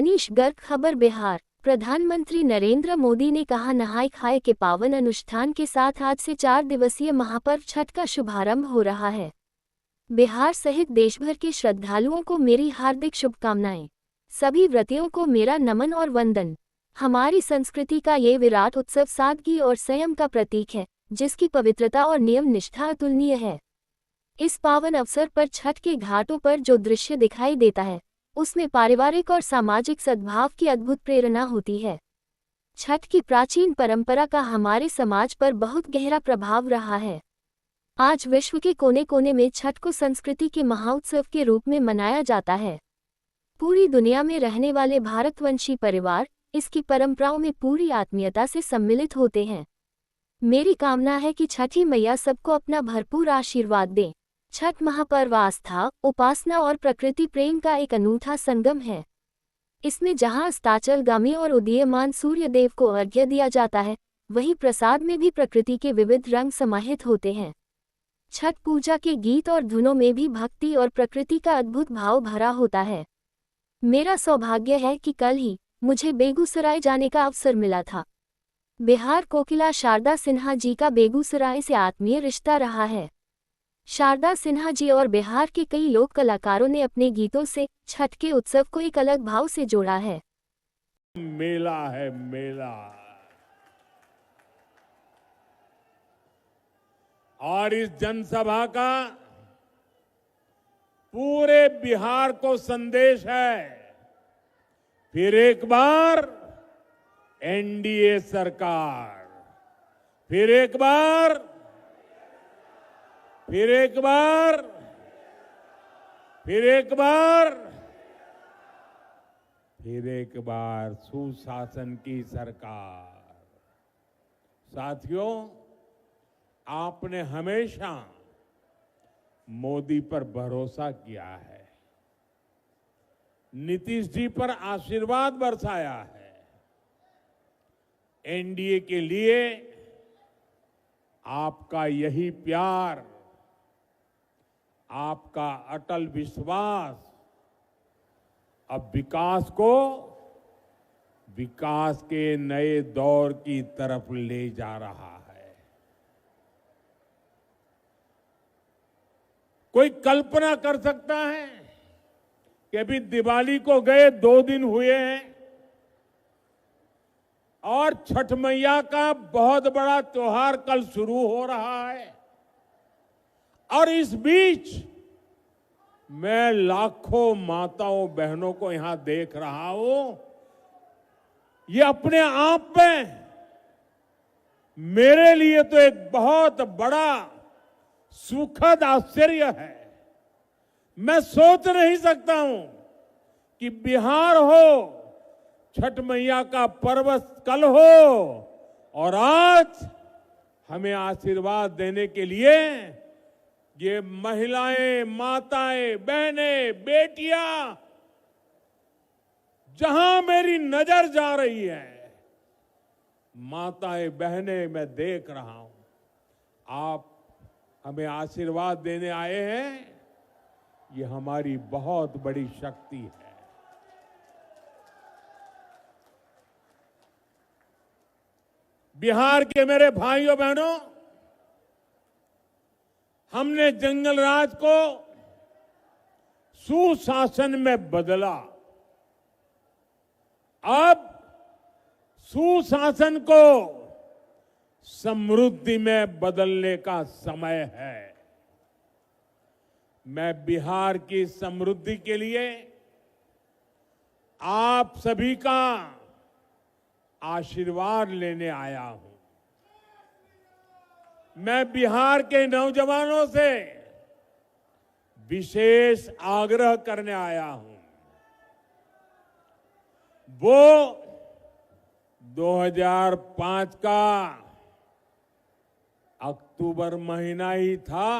मनीष गर्ग। खबर बिहार। प्रधानमंत्री नरेंद्र मोदी ने कहा, नहाय खाए के पावन अनुष्ठान के साथ आज से 4 दिवसीय महापर्व छठ का शुभारंभ हो रहा है। बिहार सहित देशभर के श्रद्धालुओं को मेरी हार्दिक शुभकामनाएं। सभी व्रतियों को मेरा नमन और वंदन। हमारी संस्कृति का ये विराट उत्सव सादगी और संयम का प्रतीक है, जिसकी पवित्रता और नियम निष्ठा अतुलनीय है। इस पावन अवसर पर छठ के घाटों पर जो दृश्य दिखाई देता है, उसमें पारिवारिक और सामाजिक सद्भाव की अद्भुत प्रेरणा होती है। छठ की प्राचीन परंपरा का हमारे समाज पर बहुत गहरा प्रभाव रहा है। आज विश्व के कोने कोने में छठ को संस्कृति के महाउत्सव के रूप में मनाया जाता है। पूरी दुनिया में रहने वाले भारतवंशी परिवार इसकी परंपराओं में पूरी आत्मीयता से सम्मिलित होते हैं। मेरी कामना है कि छठी मैया सबको अपना भरपूर आशीर्वाद दें। छठ महापर्व आस्था, उपासना और प्रकृति प्रेम का एक अनूठा संगम है। इसमें जहां अस्ताचलगामी और उदीयमान सूर्यदेव को अर्घ्य दिया जाता है, वहीं प्रसाद में भी प्रकृति के विविध रंग समाहित होते हैं। छठ पूजा के गीत और धुनों में भी भक्ति और प्रकृति का अद्भुत भाव भरा होता है। मेरा सौभाग्य है कि कल ही मुझे बेगूसराय जाने का अवसर मिला था। बिहार कोकिला शारदा सिन्हा जी का बेगूसराय से आत्मीय रिश्ता रहा है। शारदा सिन्हा जी और बिहार के कई लोक कलाकारों ने अपने गीतों से छठ के उत्सव को एक अलग भाव से जोड़ा है। मेला है मेला, और इस जनसभा का पूरे बिहार को संदेश है, फिर एक बार एनडीए सरकार, फिर एक बार सुशासन की सरकार। साथियों, आपने हमेशा मोदी पर भरोसा किया है, नीतीश जी पर आशीर्वाद बरसाया है। एनडीए के लिए आपका यही प्यार, आपका अटल विश्वास अब विकास के नए दौर की तरफ ले जा रहा है। कोई कल्पना कर सकता है कि अभी दिवाली को गए 2 दिन हुए हैं और छठ मैया का बहुत बड़ा त्योहार कल शुरू हो रहा है, और इस बीच मैं लाखों माताओं बहनों को यहां देख रहा हूं। ये अपने आप में मेरे लिए तो एक बहुत बड़ा सुखद आश्चर्य है। मैं सोच नहीं सकता हूं कि बिहार हो, छठ मैया का पर्व कल हो, और आज हमें आशीर्वाद देने के लिए ये महिलाएं, माताएं, बहनें, बेटियां, जहां मेरी नजर जा रही है, माताएं, बहनें मैं देख रहा हूं। आप हमें आशीर्वाद देने आए हैं, ये हमारी बहुत बड़ी शक्ति है। बिहार के मेरे भाइयों बहनों, हमने जंगल राज को सुशासन में बदला। अब सुशासन को समृद्धि में बदलने का समय है। मैं बिहार की समृद्धि के लिए आप सभी का आशीर्वाद लेने आया हूं। मैं बिहार के नौजवानों से विशेष आग्रह करने आया हूं। वो 2005 का अक्टूबर महीना ही था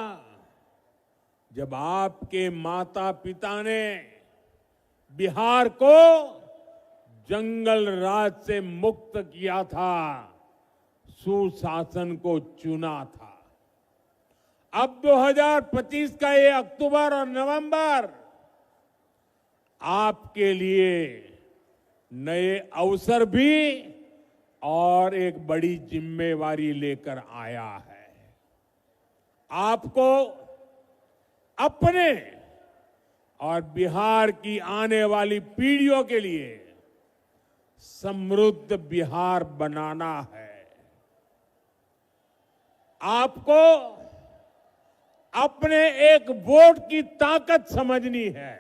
जब आपके माता पिता ने बिहार को जंगल राज से मुक्त किया था, सुशासन को चुना था। अब 2025 का ये अक्टूबर और नवंबर आपके लिए नए अवसर भी और एक बड़ी जिम्मेवारी लेकर आया है। आपको अपने और बिहार की आने वाली पीढ़ियों के लिए समृद्ध बिहार बनाना है। आपको अपने एक वोट की ताकत समझनी है।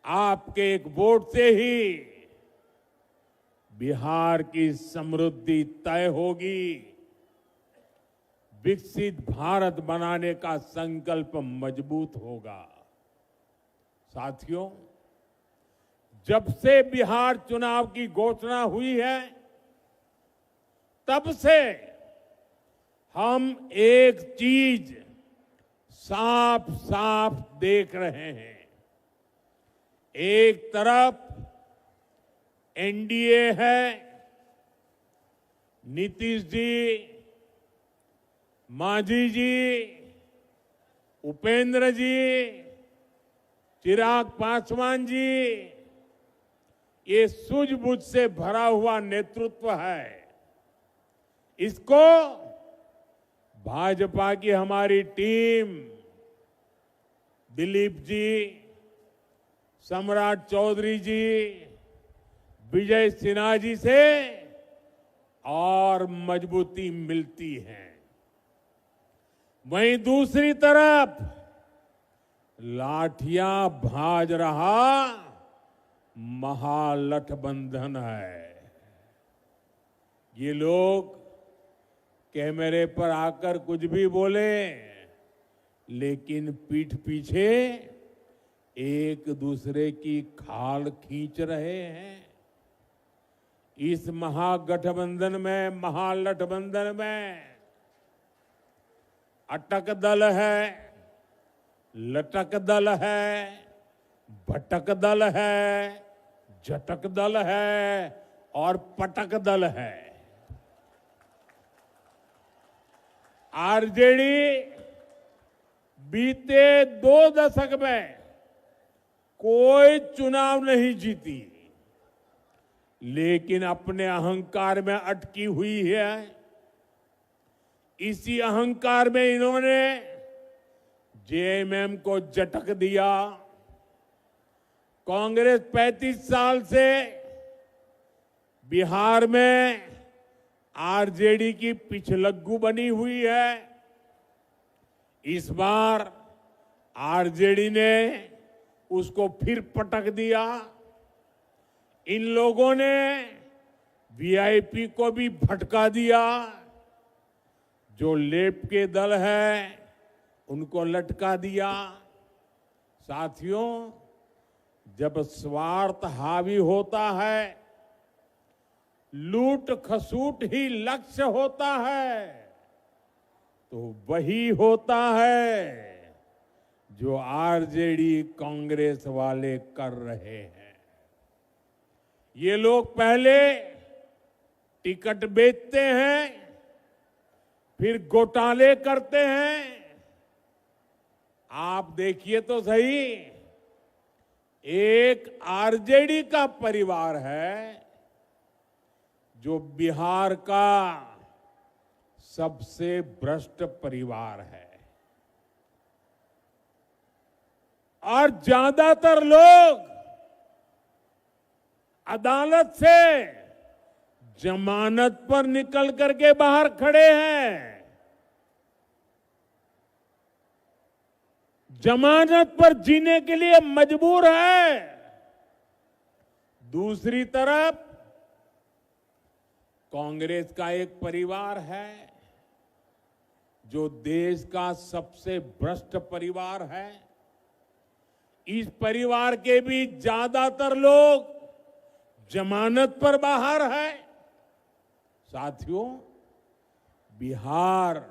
आपके एक वोट से ही बिहार की समृद्धि तय होगी। विकसित भारत बनाने का संकल्प मजबूत होगा। साथियों, जब से बिहार चुनाव की घोषणा हुई है, तब से हम एक चीज साफ साफ देख रहे हैं। एक तरफ एनडीए है, नीतीश जी, मांझी जी, उपेंद्र जी, चिराग पासवान जी, ये सूझबूझ से भरा हुआ नेतृत्व है। इसको भाजपा की हमारी टीम, दिलीप जी, सम्राट चौधरी जी, विजय सिन्हा जी से और मजबूती मिलती है। वहीं दूसरी तरफ लाठियां भाज रहा महागठबंधन है। ये लोग कैमरे पर आकर कुछ भी बोले, लेकिन पीठ पीछे एक दूसरे की खाल खींच रहे हैं। इस महागठबंधन में अटक दल है, लटक दल है, भटक दल है, झटक दल है और पटक दल है। आरजेडी बीते 2 दशक में कोई चुनाव नहीं जीती, लेकिन अपने अहंकार में अटकी हुई है। इसी अहंकार में इन्होंने जेएमएम को झटक दिया। कांग्रेस 35 साल से बिहार में आरजेडी की पिछलग्गू बनी हुई है। इस बार आरजेडी ने उसको फिर पटक दिया। इन लोगों ने वीआईपी को भी भटका दिया। जो लेफ्ट के दल है उनको लटका दिया। साथियों, जब स्वार्थ हावी होता है, लूट खसूट ही लक्ष्य होता है, तो वही होता है जो आरजेडी कांग्रेस वाले कर रहे हैं। ये लोग पहले टिकट बेचते हैं, फिर घोटाले करते हैं। आप देखिए तो सही, एक आरजेडी का परिवार है जो बिहार का सबसे भ्रष्ट परिवार है, और ज्यादातर लोग अदालत से जमानत पर निकल करके बाहर खड़े हैं। जमानत पर जीने के लिए मजबूर है। दूसरी तरफ कांग्रेस का एक परिवार है जो देश का सबसे भ्रष्ट परिवार है। इस परिवार के भी ज्यादातर लोग जमानत पर बाहर है। साथियों, बिहार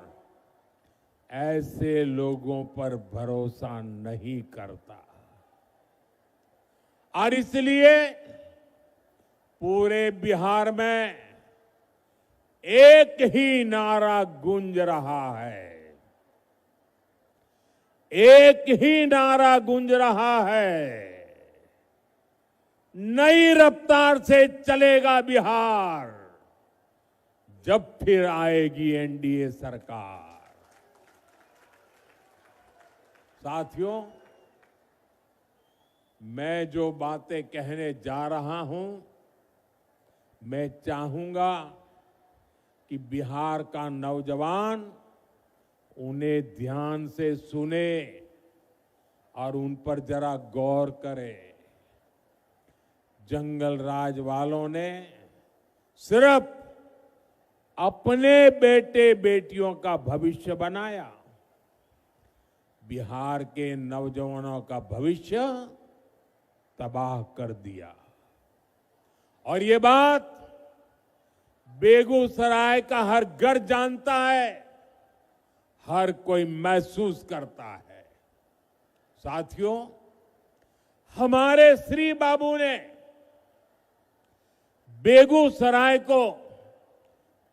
ऐसे लोगों पर भरोसा नहीं करता, और इसलिए पूरे बिहार में एक ही नारा गूंज रहा है। एक ही नारा गूंज रहा है, नई रफ्तार से चलेगा बिहार जब फिर आएगी एनडीए सरकार। साथियों, मैं जो बातें कहने जा रहा हूं, मैं चाहूंगा कि बिहार का नौजवान उन्हें ध्यान से सुने और उन पर जरा गौर करे। जंगल राज वालों ने सिर्फ अपने बेटे बेटियों का भविष्य बनाया, बिहार के नौजवानों का भविष्य तबाह कर दिया। और ये बात बेगूसराय का हर घर जानता है, हर कोई महसूस करता है। साथियों, हमारे श्री बाबू ने बेगूसराय को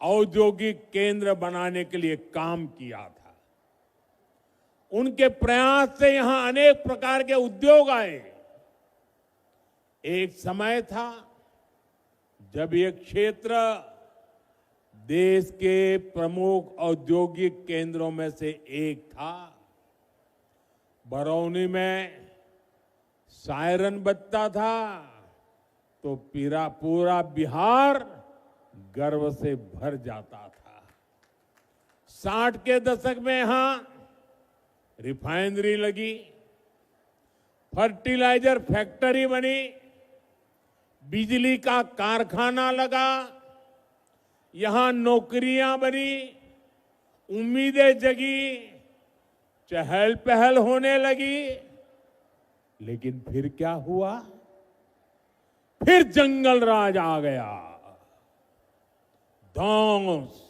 औद्योगिक केंद्र बनाने के लिए काम किया था। उनके प्रयास से यहां अनेक प्रकार के उद्योग आए। एक समय था जब ये क्षेत्र देश के प्रमुख औद्योगिक केंद्रों में से एक था। बरौनी में सायरन बजता था तो पूरा बिहार गर्व से भर जाता था। 60 के दशक में यहां रिफाइनरी लगी, फर्टिलाइजर फैक्ट्री बनी, बिजली का कारखाना लगा, यहां नौकरियां बनी, उम्मीदें जगी, चहल पहल होने लगी। लेकिन फिर क्या हुआ? फिर जंगल राज आ गया। धौंस,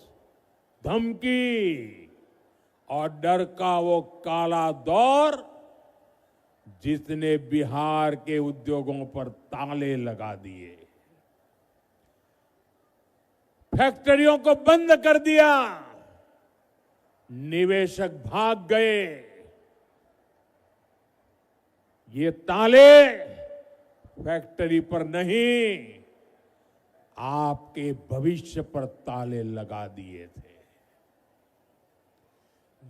धमकी और डर का वो काला दौर जिसने बिहार के उद्योगों पर ताले लगा दिए, फैक्ट्रियों को बंद कर दिया, निवेशक भाग गए। ये ताले फैक्ट्री पर नहीं, आपके भविष्य पर ताले लगा दिए थे।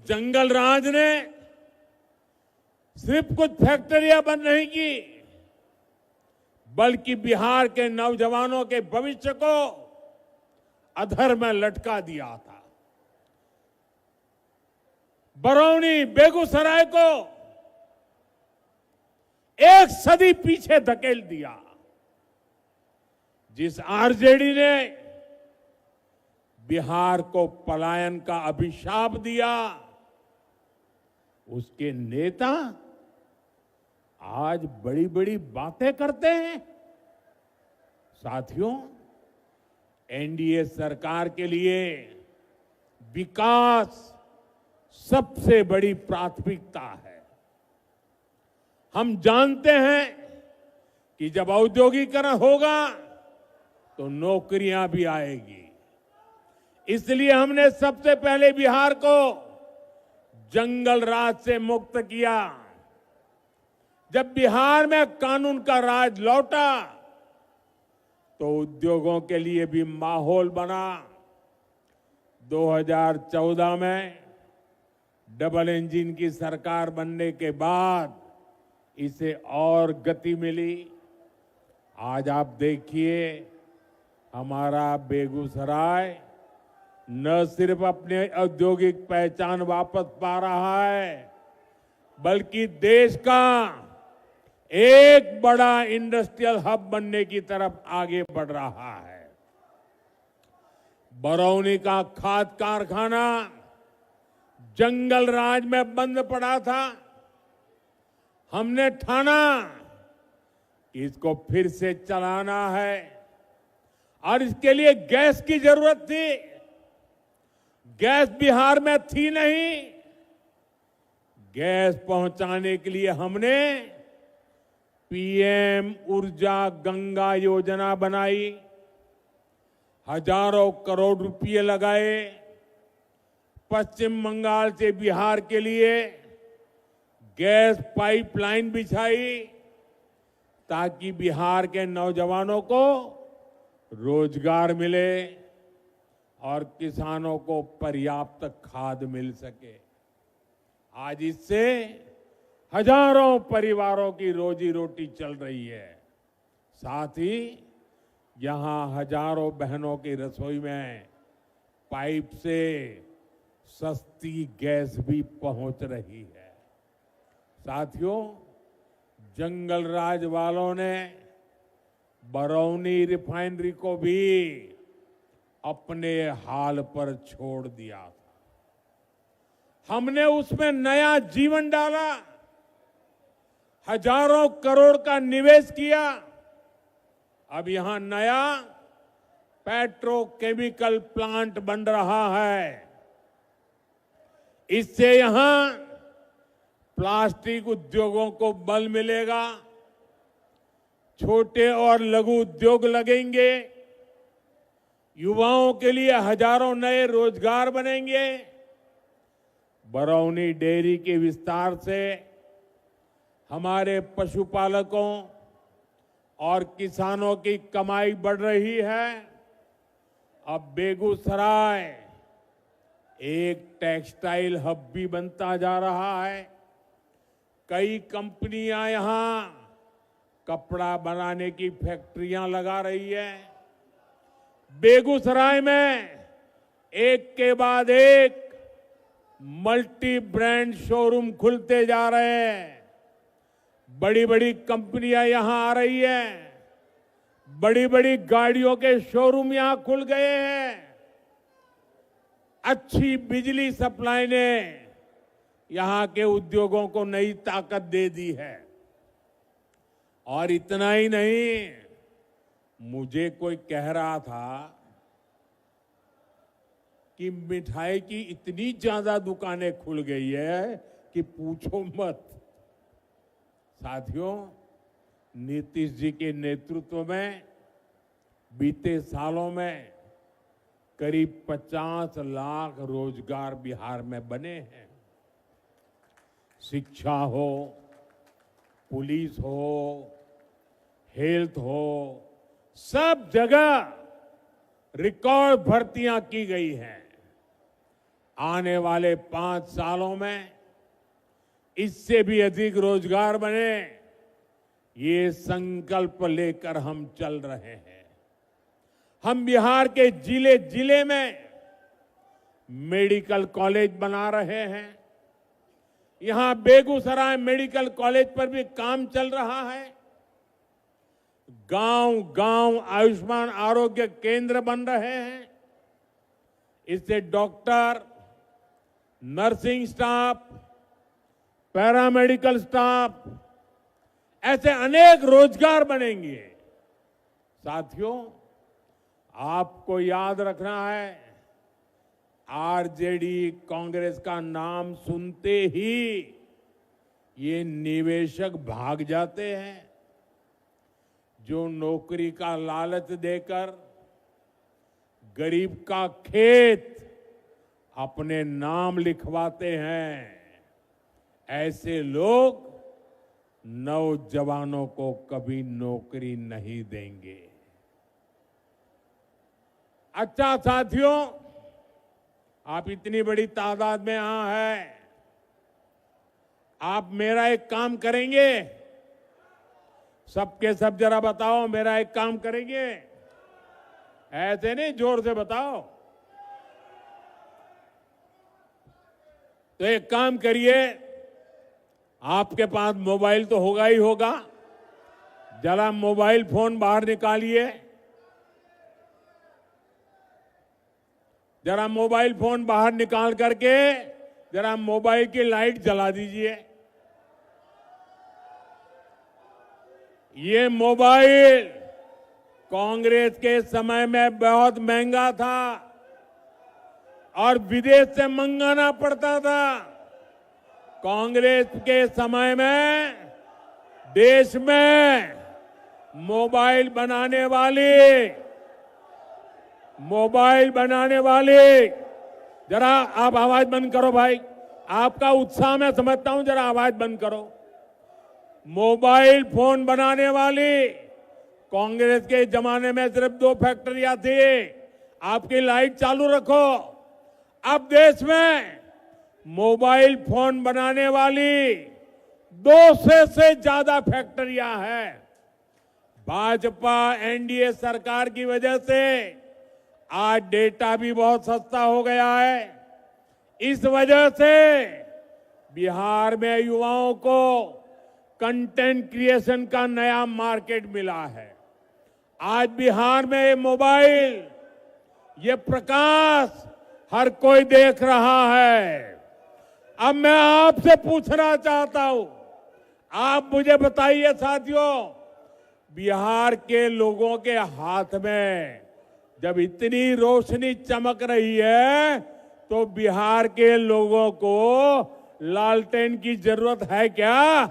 जंगल राज ने सिर्फ कुछ फैक्ट्रियां बंद नहीं की, बल्कि बिहार के नौजवानों के भविष्य को अधर में लटका दिया था। बरौनी, बेगूसराय को एक सदी पीछे धकेल दिया। जिस आरजेडी ने बिहार को पलायन का अभिशाप दिया, उसके नेता आज बड़ी बड़ी बातें करते हैं। साथियों, एनडीए सरकार के लिए विकास सबसे बड़ी प्राथमिकता है। हम जानते हैं कि जब औद्योगिकरण होगा तो नौकरियां भी आएगी। इसलिए हमने सबसे पहले बिहार को जंगल राज से मुक्त किया। जब बिहार में कानून का राज लौटा तो उद्योगों के लिए भी माहौल बना। 2014 में डबल इंजन की सरकार बनने के बाद इसे और गति मिली। आज आप देखिए, हमारा बेगूसराय न सिर्फ अपने औद्योगिक पहचान वापस पा रहा है, बल्कि देश का एक बड़ा इंडस्ट्रियल हब बनने की तरफ आगे बढ़ रहा है। बरौनी का खाद कारखाना जंगल राज में बंद पड़ा था। हमने ठाना कि इसको फिर से चलाना है और इसके लिए गैस की जरूरत थी। गैस बिहार में थी नहीं। गैस पहुंचाने के लिए हमने पीएम ऊर्जा गंगा योजना बनाई, हजारों करोड़ रुपए लगाए। पश्चिम बंगाल से बिहार के लिए गैस पाइपलाइन बिछाई, ताकि बिहार के नौजवानों को रोजगार मिले और किसानों को पर्याप्त खाद मिल सके। आज इससे हजारों परिवारों की रोजी रोटी चल रही है। साथ ही यहां हजारों बहनों की रसोई में पाइप से सस्ती गैस भी पहुंच रही है। साथियों, जंगल राज वालों ने बरौनी रिफाइनरी को भी अपने हाल पर छोड़ दिया था। हमने उसमें नया जीवन डाला, हजारों करोड़ का निवेश किया। अब यहां नया पेट्रोकेमिकल प्लांट बन रहा है। इससे यहां प्लास्टिक उद्योगों को बल मिलेगा, छोटे और लघु उद्योग लगेंगे, युवाओं के लिए हजारों नए रोजगार बनेंगे। बरौनी डेयरी के विस्तार से हमारे पशुपालकों और किसानों की कमाई बढ़ रही है। अब बेगूसराय एक टेक्सटाइल हब भी बनता जा रहा है। कई कंपनियां यहां कपड़ा बनाने की फैक्ट्रियां लगा रही है। बेगूसराय में एक के बाद एक मल्टी ब्रांड शोरूम खुलते जा रहे हैं। बड़ी बड़ी कंपनियां यहां आ रही है। बड़ी बड़ी गाड़ियों के शोरूम यहां खुल गए हैं। अच्छी बिजली सप्लाई ने यहां के उद्योगों को नई ताकत दे दी है। और इतना ही नहीं, मुझे कोई कह रहा था कि मिठाई की इतनी ज्यादा दुकानें खुल गई है कि पूछो मत। साथियों, नीतीश जी के नेतृत्व में बीते सालों में करीब 50 लाख रोजगार बिहार में बने हैं। शिक्षा हो, पुलिस हो, हेल्थ हो, सब जगह रिकॉर्ड भर्तियां की गई हैं। आने वाले 5 सालों में इससे भी अधिक रोजगार बने, ये संकल्प लेकर हम चल रहे हैं। हम बिहार के जिले जिले में मेडिकल कॉलेज बना रहे हैं। यहां बेगूसराय मेडिकल कॉलेज पर भी काम चल रहा है। गांव गांव आयुष्मान आरोग्य केंद्र बन रहे हैं। इससे doctor, nursing staff, paramedical staff, ऐसे अनेक रोजगार बनेंगे। साथियों, आपको याद रखना है, आरजेडी कांग्रेस का नाम सुनते ही ये निवेशक भाग जाते हैं। जो नौकरी का लालच देकर गरीब का खेत अपने नाम लिखवाते हैं, ऐसे लोग नौजवानों को कभी नौकरी नहीं देंगे। अच्छा साथियों, आप इतनी बड़ी तादाद में यहां हैं, आप मेरा एक काम करेंगे? सबके सब जरा बताओ, मेरा एक काम करेंगे? ऐसे नहीं, जोर से बताओ। तो एक काम करिए, आपके पास मोबाइल तो होगा ही होगा, जरा मोबाइल फोन बाहर निकालिए। जरा मोबाइल फोन बाहर निकाल करके जरा मोबाइल की लाइट जला दीजिए। ये मोबाइल कांग्रेस के समय में बहुत महंगा था और विदेश से मंगाना पड़ता था। कांग्रेस के समय में देश में मोबाइल बनाने वाले, जरा आप आवाज बंद करो भाई, आपका उत्साह मैं समझता हूं, जरा आवाज बंद करो। मोबाइल फोन बनाने वाली कांग्रेस के जमाने में सिर्फ 2 फैक्ट्रियां थी। आपकी लाइट चालू रखो। अब देश में मोबाइल फोन बनाने वाली 200 से ज्यादा फैक्ट्रियां हैं। भाजपा एनडीए सरकार की वजह से आज डेटा भी बहुत सस्ता हो गया है। इस वजह से बिहार में युवाओं को कंटेंट क्रिएशन का नया मार्केट मिला है। आज बिहार में मोबाइल, ये प्रकाश हर कोई देख रहा है। अब मैं आपसे पूछना चाहता हूं, आप मुझे बताइए साथियों, बिहार के लोगों के हाथ में जब इतनी रोशनी चमक रही है तो बिहार के लोगों को लालटेन की जरूरत है क्या?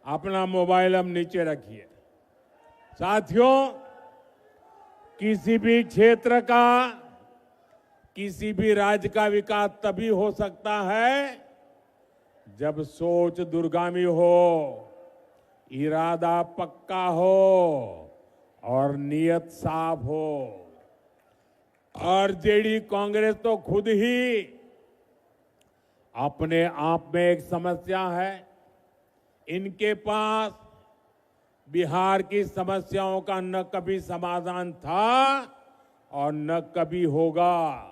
अपना मोबाइल अब नीचे रखिए। साथियों, किसी भी क्षेत्र का, किसी भी राज्य का विकास तभी हो सकता है जब सोच दूरगामी हो, इरादा पक्का हो और नीयत साफ हो। आरजेडी कांग्रेस तो खुद ही अपने आप में एक समस्या है। इनके पास बिहार की समस्याओं का न कभी समाधान था और न कभी होगा।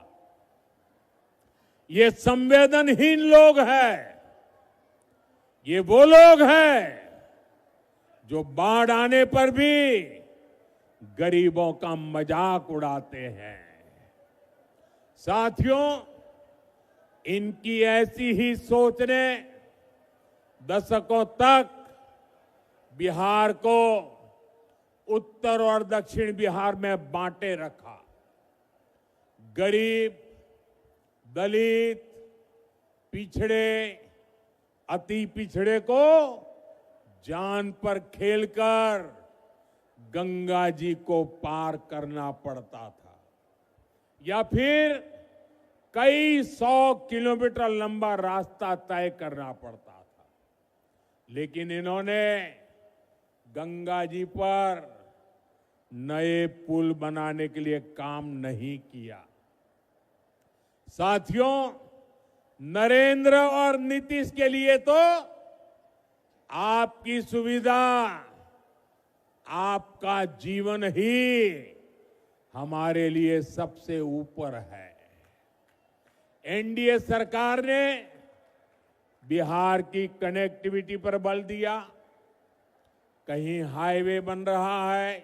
ये संवेदनहीन लोग हैं। ये वो लोग हैं जो बाढ़ आने पर भी गरीबों का मजाक उड़ाते हैं। साथियों, इनकी ऐसी ही सोच ने दशकों तक बिहार को उत्तर और दक्षिण बिहार में बांटे रखा। गरीब, दलित, पिछड़े, अति पिछड़े को जान पर खेलकर गंगा जी को पार करना पड़ता था या फिर कई 100 किलोमीटर लंबा रास्ता तय करना पड़ता था। लेकिन इन्होंने गंगा जी पर नए पुल बनाने के लिए काम नहीं किया। साथियों, नरेंद्र और नीतीश के लिए तो आपकी सुविधा, आपका जीवन ही हमारे लिए सबसे ऊपर है। एनडीए सरकार ने बिहार की कनेक्टिविटी पर बल दिया। कहीं हाईवे बन रहा है,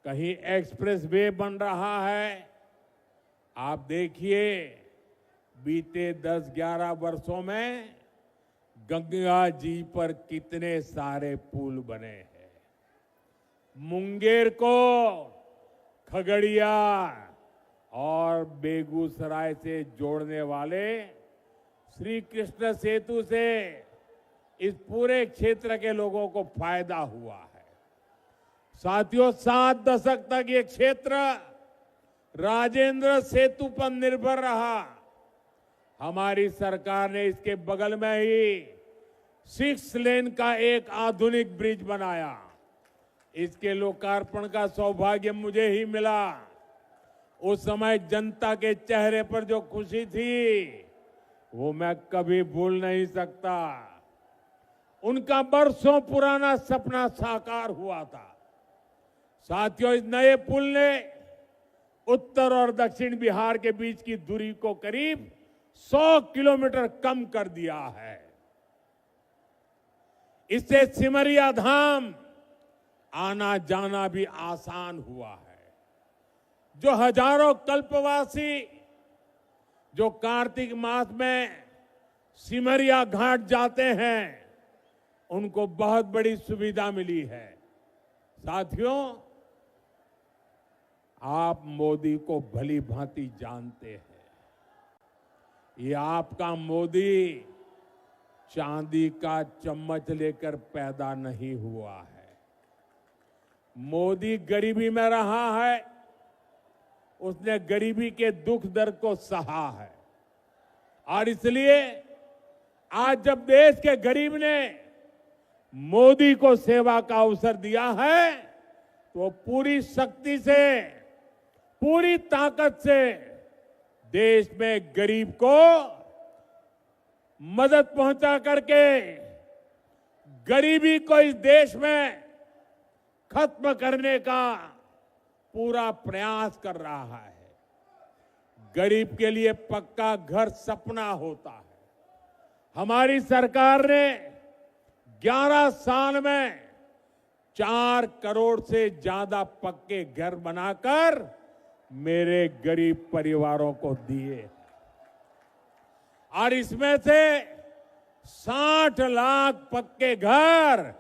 कहीं एक्सप्रेस वे बन रहा है। आप देखिए, बीते 10-11 वर्षों में गंगा जी पर कितने सारे पुल बने हैं। मुंगेर को खगड़िया और बेगूसराय से जोड़ने वाले श्री कृष्ण सेतु से इस पूरे क्षेत्र के लोगों को फायदा हुआ है। साथियों, 7 दशक तक ये क्षेत्र राजेंद्र सेतु पर निर्भर रहा। हमारी सरकार ने इसके बगल में ही 6 लेन का एक आधुनिक ब्रिज बनाया। इसके लोकार्पण का सौभाग्य मुझे ही मिला। उस समय जनता के चेहरे पर जो खुशी थी वो मैं कभी भूल नहीं सकता। उनका बरसों पुराना सपना साकार हुआ था। साथियों, इस नए पुल ने उत्तर और दक्षिण बिहार के बीच की दूरी को करीब 100 किलोमीटर कम कर दिया है। इससे सिमरिया धाम आना जाना भी आसान हुआ है। जो हजारों कल्पवासी जो कार्तिक मास में सिमरिया घाट जाते हैं, उनको बहुत बड़ी सुविधा मिली है। साथियों, आप मोदी को भली भांति जानते हैं। ये आपका मोदी चांदी का चम्मच लेकर पैदा नहीं हुआ है। मोदी गरीबी में रहा है। उसने गरीबी के दुख दर्द को सहा है और इसलिए आज जब देश के गरीब ने मोदी को सेवा का अवसर दिया है तो पूरी शक्ति से, पूरी ताकत से देश में गरीब को मदद पहुंचा करके गरीबी को इस देश में खत्म करने का पूरा प्रयास कर रहा है। गरीब के लिए पक्का घर सपना होता है। हमारी सरकार ने 11 साल में 4 करोड़ से ज्यादा पक्के घर बनाकर मेरे गरीब परिवारों को दिए और इसमें से 60 लाख पक्के घर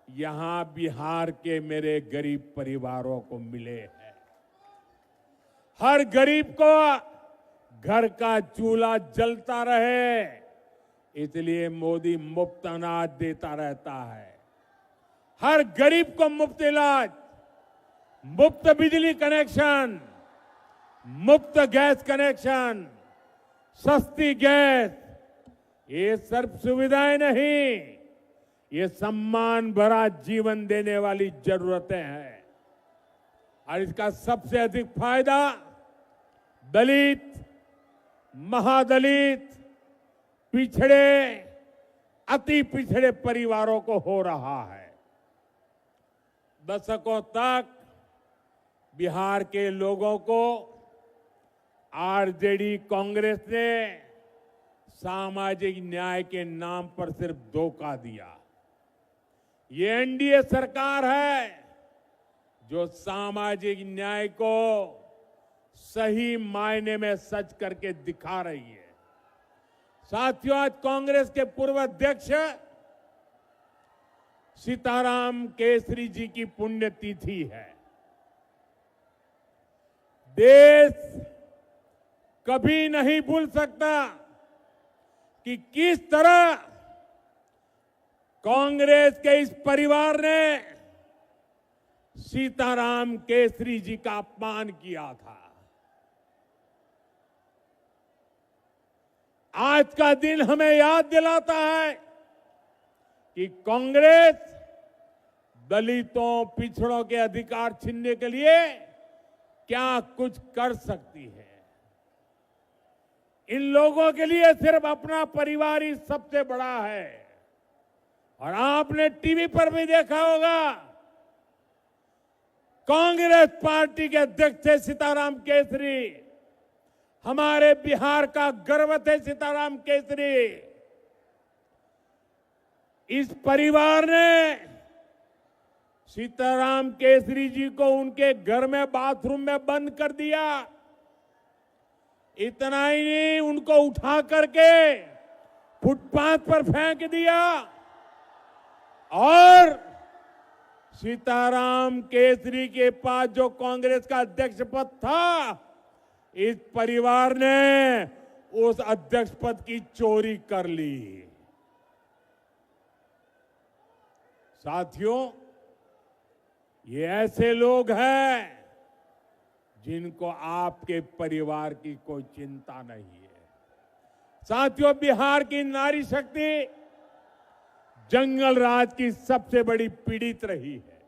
यहां बिहार के मेरे गरीब परिवारों को मिले हैं। हर गरीब को घर का चूल्हा जलता रहे, इसलिए मोदी मुफ्त अनाज देता रहता है। हर गरीब को मुफ्त इलाज, मुफ्त बिजली कनेक्शन, मुफ्त गैस कनेक्शन, सस्ती गैस, ये सिर्फ सुविधाएं नहीं, ये सम्मान भरा जीवन देने वाली जरूरतें हैं। और इसका सबसे अधिक फायदा दलित, महादलित, पिछड़े, अति पिछड़े परिवारों को हो रहा है। दशकों तक बिहार के लोगों को आरजेडी कांग्रेस ने सामाजिक न्याय के नाम पर सिर्फ धोखा दिया। ये एनडीए सरकार है जो सामाजिक न्याय को सही मायने में सच करके दिखा रही है। साथियों, आज कांग्रेस के पूर्व अध्यक्ष सीताराम केसरी जी की पुण्यतिथि है। देश कभी नहीं भूल सकता कि किस तरह कांग्रेस के इस परिवार ने सीताराम केसरी जी का अपमान किया था। आज का दिन हमें याद दिलाता है कि कांग्रेस दलितों, पिछड़ों के अधिकार छीनने के लिए क्या कुछ कर सकती है। इन लोगों के लिए सिर्फ अपना परिवार ही सबसे बड़ा है। और आपने टीवी पर भी देखा होगा, कांग्रेस पार्टी के अध्यक्ष थे सीताराम केसरी, हमारे बिहार का गर्व थे सीताराम केसरी। इस परिवार ने सीताराम केसरी जी को उनके घर में बाथरूम में बंद कर दिया। इतना ही नहीं, उनको उठा करके फुटपाथ पर फेंक दिया और सीताराम केसरी के पास जो कांग्रेस का अध्यक्ष पद था, इस परिवार ने उस अध्यक्ष पद की चोरी कर ली। साथियों, ये ऐसे लोग हैं जिनको आपके परिवार की कोई चिंता नहीं है। साथियों, बिहार की नारी शक्ति जंगल राज की सबसे बड़ी पीड़ित रही है।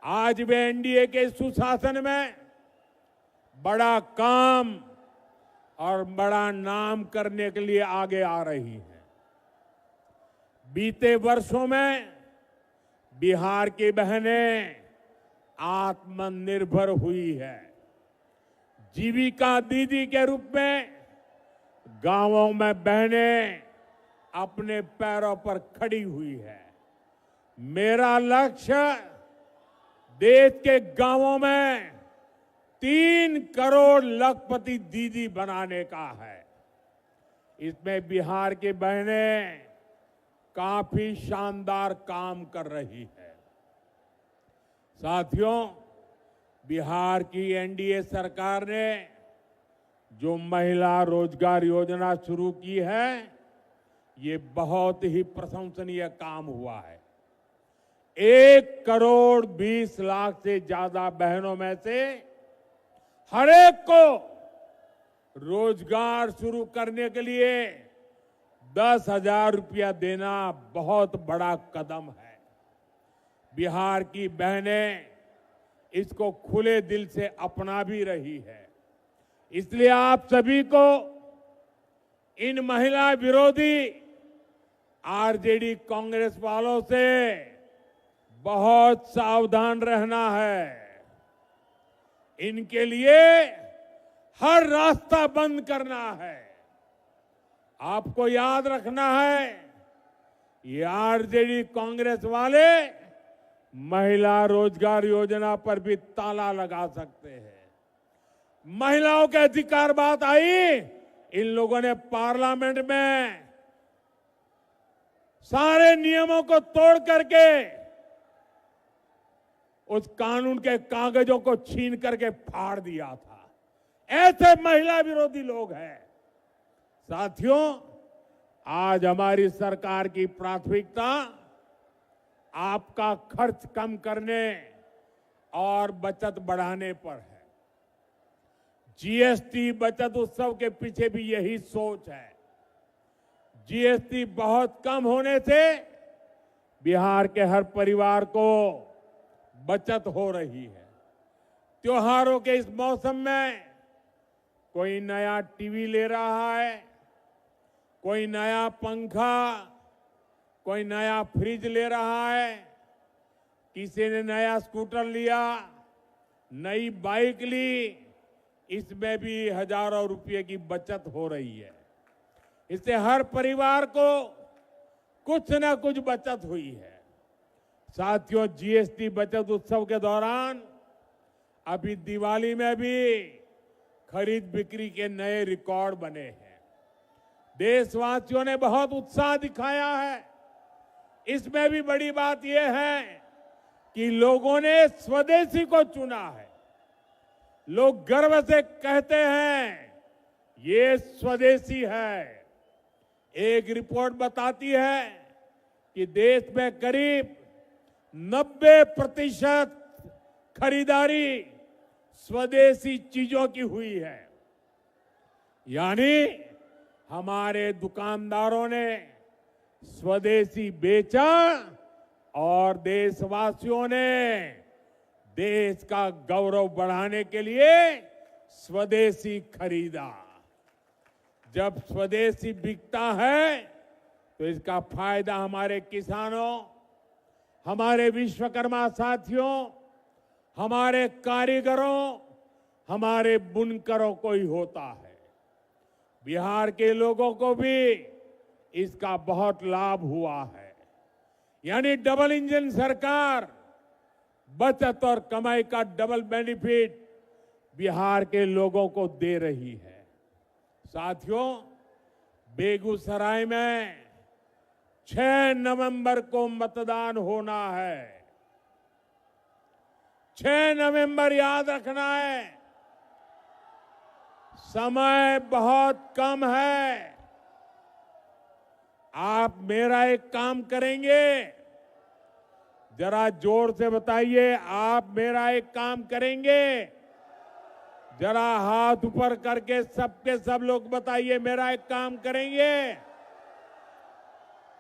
आज वे एनडीए के सुशासन में बड़ा काम और बड़ा नाम करने के लिए आगे आ रही है। बीते वर्षों में बिहार की बहनें आत्मनिर्भर हुई है। जीविका दीदी के रूप में गांवों में बहनें अपने पैरों पर खड़ी हुई है। मेरा लक्ष्य देश के गांवों में 3 करोड़ लखपति दीदी बनाने का है। इसमें बिहार की बहनें काफी शानदार काम कर रही है। साथियों, बिहार की एनडीए सरकार ने जो महिला रोजगार योजना शुरू की है, ये बहुत ही प्रशंसनीय काम हुआ है। 1 करोड़ 20 लाख से ज्यादा बहनों में से हर एक को रोजगार शुरू करने के लिए 10,000 रुपया देना बहुत बड़ा कदम है। बिहार की बहनें इसको खुले दिल से अपना भी रही है। इसलिए आप सभी को इन महिला विरोधी आरजेडी कांग्रेस वालों से बहुत सावधान रहना है। इनके लिए हर रास्ता बंद करना है। आपको याद रखना है, ये आरजेडी कांग्रेस वाले महिला रोजगार योजना पर भी ताला लगा सकते हैं। महिलाओं के अधिकार बात आई, इन लोगों ने पार्लियामेंट में सारे नियमों को तोड़ करके उस कानून के कागजों को छीन करके फाड़ दिया था। ऐसे महिला विरोधी लोग हैं। साथियों, आज हमारी सरकार की प्राथमिकता आपका खर्च कम करने और बचत बढ़ाने पर है। जीएसटी बचत उत्सव के पीछे भी यही सोच है। जीएसटी बहुत कम होने से बिहार के हर परिवार को बचत हो रही है। त्योहारों के इस मौसम में कोई नया टीवी ले रहा है, कोई नया पंखा, कोई नया फ्रिज ले रहा है, किसी ने नया स्कूटर लिया, नई बाइक ली। इसमें भी हजारों रुपए की बचत हो रही है। इससे हर परिवार को कुछ न कुछ बचत हुई है। साथियों, जीएसटी बचत उत्सव के दौरान अभी दिवाली में भी खरीद बिक्री के नए रिकॉर्ड बने हैं। देशवासियों ने बहुत उत्साह दिखाया है। इसमें भी बड़ी बात यह है कि लोगों ने स्वदेशी को चुना है। लोग गर्व से कहते हैं ये स्वदेशी है। एक रिपोर्ट बताती है कि देश में करीब 90% खरीदारी स्वदेशी चीजों की हुई है। यानी हमारे दुकानदारों ने स्वदेशी बेचा और देशवासियों ने देश का गौरव बढ़ाने के लिए स्वदेशी खरीदा। जब स्वदेशी बिकता है तो इसका फायदा हमारे किसानों, हमारे विश्वकर्मा साथियों, हमारे कारीगरों, हमारे बुनकरों को ही होता है। बिहार के लोगों को भी इसका बहुत लाभ हुआ है। यानी डबल इंजन सरकार बचत और कमाई का डबल बेनिफिट बिहार के लोगों को दे रही है। साथियों, बेगूसराय में 6 नवंबर को मतदान होना है। 6 नवंबर याद रखना है। समय बहुत कम है। आप मेरा एक काम करेंगे, जरा जोर से बताइए, आप मेरा एक काम करेंगे? जरा हाथ ऊपर करके सबके सब लोग बताइए, मेरा एक काम करेंगे?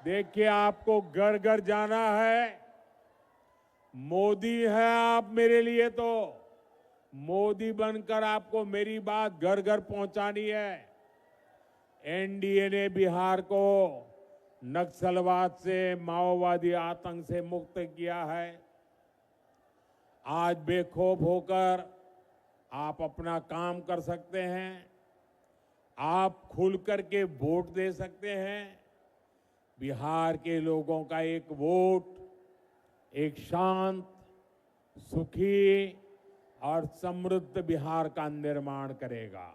देखिए, आपको घर घर जाना है। मोदी है आप मेरे लिए, तो मोदी बनकर आपको मेरी बात घर घर पहुंचानी है। एनडीए ने बिहार को नक्सलवाद से, माओवादी आतंक से मुक्त किया है। आज बेखौफ होकर आप अपना काम कर सकते हैं। आप खुल करके वोट दे सकते हैं। बिहार के लोगों का एक वोट एक शांत, सुखी और समृद्ध बिहार का निर्माण करेगा।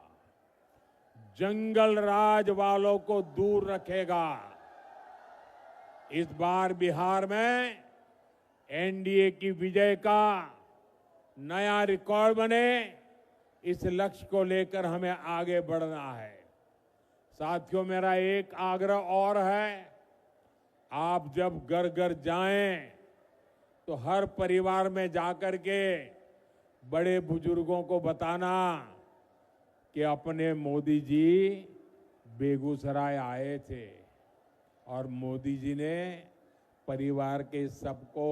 जंगल राज वालों को दूर रखेगा। इस बार बिहार में एनडीए की विजय का नया रिकॉर्ड बने, इस लक्ष्य को लेकर हमें आगे बढ़ना है। साथियों, मेरा एक आग्रह और है, आप जब घर घर जाएं तो हर परिवार में जाकर के बड़े बुजुर्गों को बताना कि अपने मोदी जी बेगूसराय आए थे और मोदी जी ने परिवार के सबको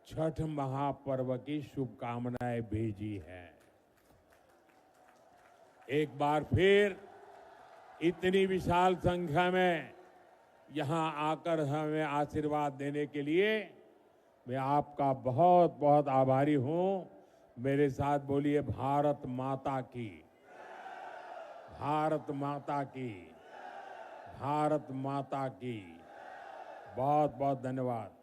छठ महापर्व की शुभकामनाएं भेजी हैं। एक बार फिर इतनी विशाल संख्या में यहां आकर हमें आशीर्वाद देने के लिए मैं आपका बहुत बहुत आभारी हूं। मेरे साथ बोलिए भारत माता की, भारत माता की, भारत माता की। बहुत बहुत धन्यवाद।